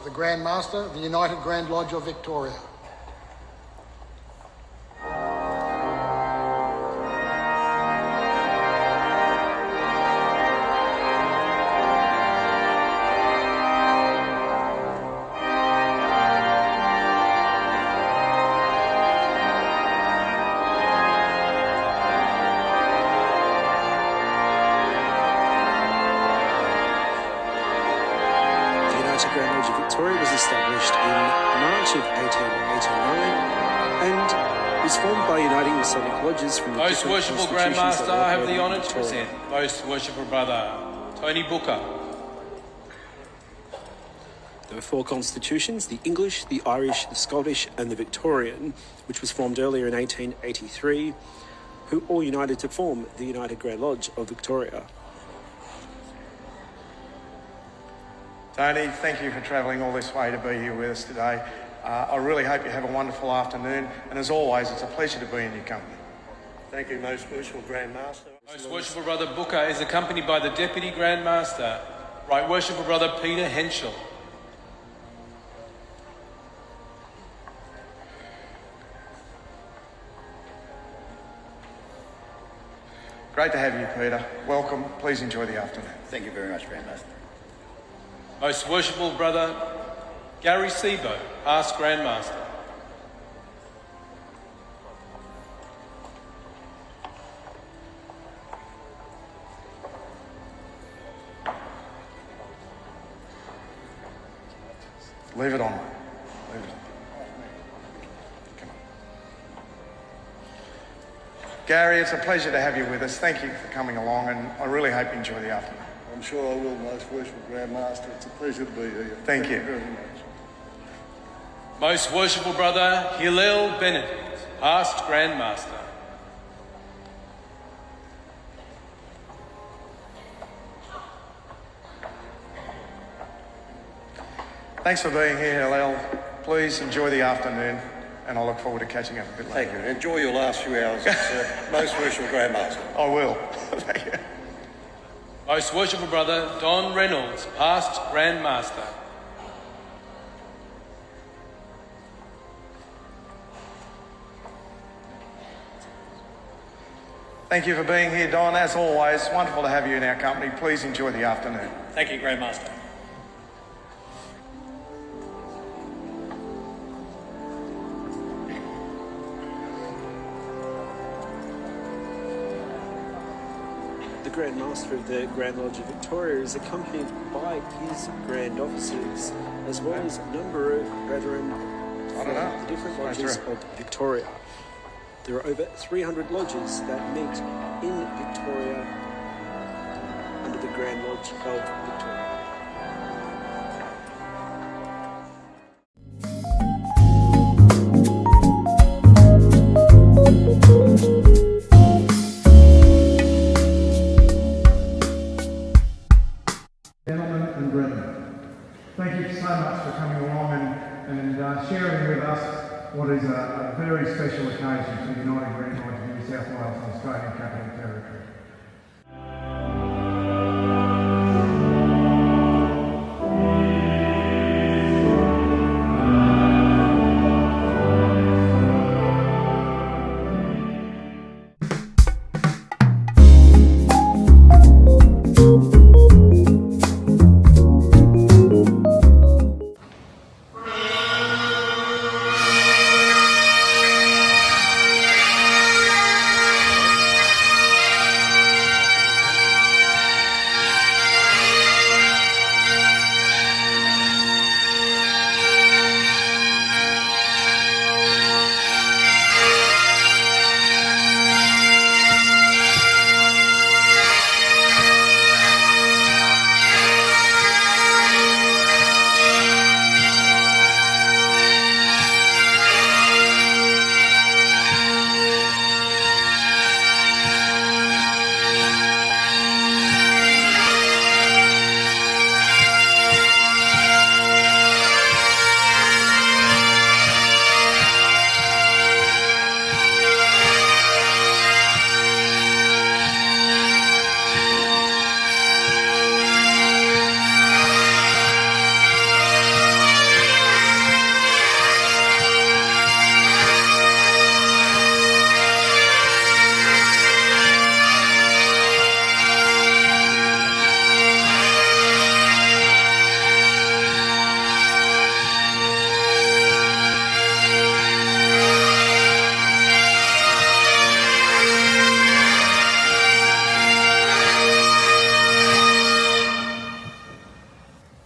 the Grand Master of the United Grand Lodge of Victoria. The Grand Lodge of Victoria was established in March of 1889 and was formed by uniting Masonic lodges from the Most Worshipful Grand Master, I have the honour to present Most Worshipful Brother Tony Bucca. There were four constitutions: the English, the Irish, the Scottish and the Victorian, which was formed earlier in 1883, who all united to form the United Grand Lodge of Victoria. Tony, thank you for travelling all this way to be here with us today. I really hope you have a wonderful afternoon, and as always, it's a pleasure to be in your company. Thank you, Most Worshipful Grand Master. Most Worshipful Brother Bucca is accompanied by the Deputy Grand Master, Right Worshipful Brother Peter Henschel. Great to have you, Peter. Welcome. Please enjoy the afternoon. Thank you very much, Grand Master. Most Worshipful Brother Gary Sebo, past Grand Master. Leave it on. Leave it on. Gary, it's a pleasure to have you with us. Thank you for coming along, and I really hope you enjoy the afternoon. I'm sure I will, Most Worshipful Grand Master. It's a pleasure to be here. Thank you. Very much. Most Worshipful Brother Hillel Bennett, past Grand Master. Thanks for being here, Hillel. Please enjoy the afternoon, and I look forward to catching up a bit later. Thank you. Enjoy your last few hours as Most Worshipful Grand Master. I will. Thank you. Most Worshipful Brother Don Reynolds, past Grand Master. Thank you for being here, Don. As always, wonderful to have you in our company. Please enjoy the afternoon. Thank you, Grand Master. The Grand Master of the Grand Lodge of Victoria is accompanied by his Grand Officers, as well as a number of brethren from the different lodges of Victoria. There are over 300 lodges that meet in Victoria under the Grand Lodge of Victoria. Gentlemen and brethren, thank you so much for coming along and sharing with us what is a very special occasion for the United Grand Lodge of New South Wales and Australian Capital Territory.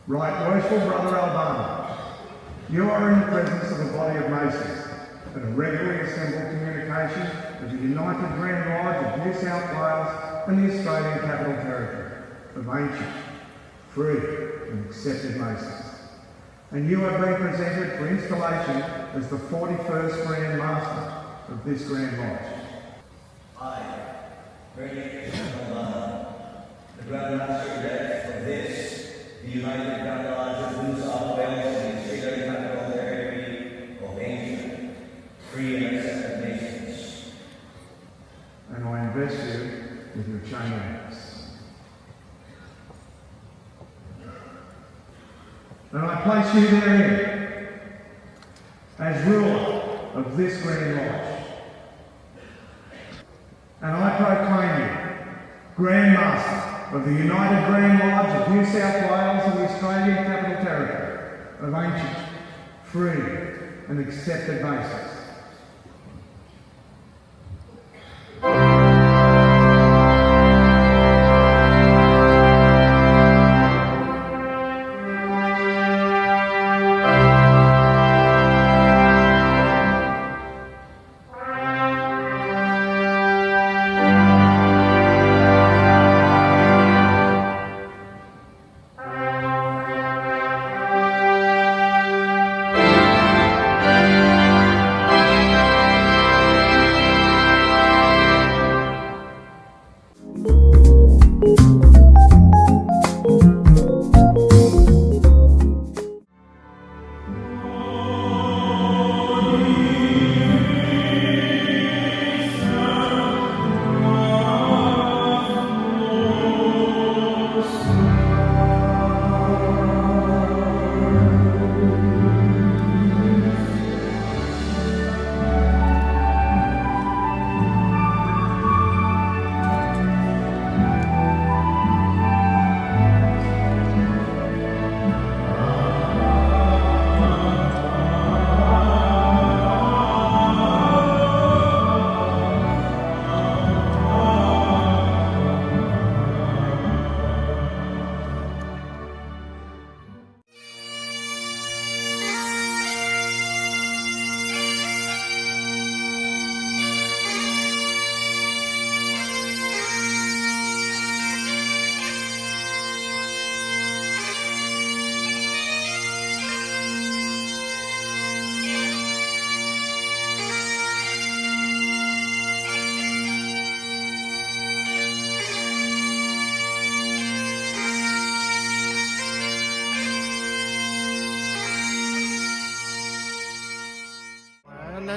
Right, Worshipful Brother Albano, you are in the presence of a body of Masons that are regularly assembled communication of the United Grand Lodge of New South Wales and the Australian Capital Territory of ancient, free and accepted Masons. And you have been presented for installation as the 41st Grand Master of this Grand Lodge. I, Frederick Albano, the Grand Master of this, the United Grand Lodge of New South Wales and the Australian Capital Territory of ancient, free and accepted Masons. And I invest you with your chain acts. And I place you therein as ruler of this Grand Lodge. And I proclaim you Grand Master of the United Grand Lodge of New South Wales and the Australian Capital Territory of ancient, free and accepted Masons.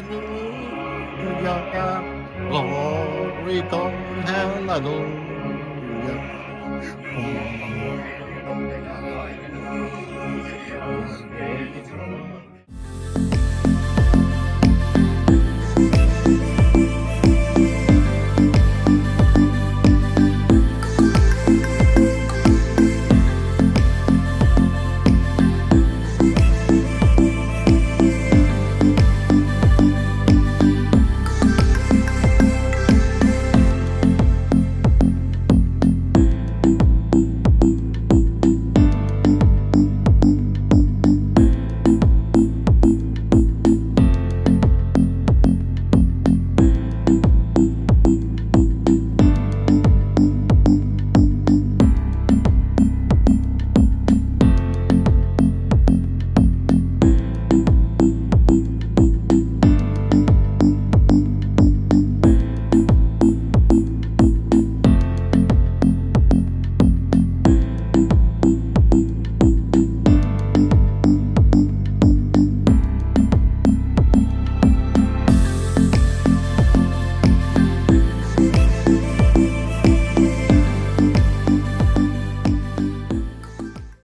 hallelujah. Glory God, hallelujah.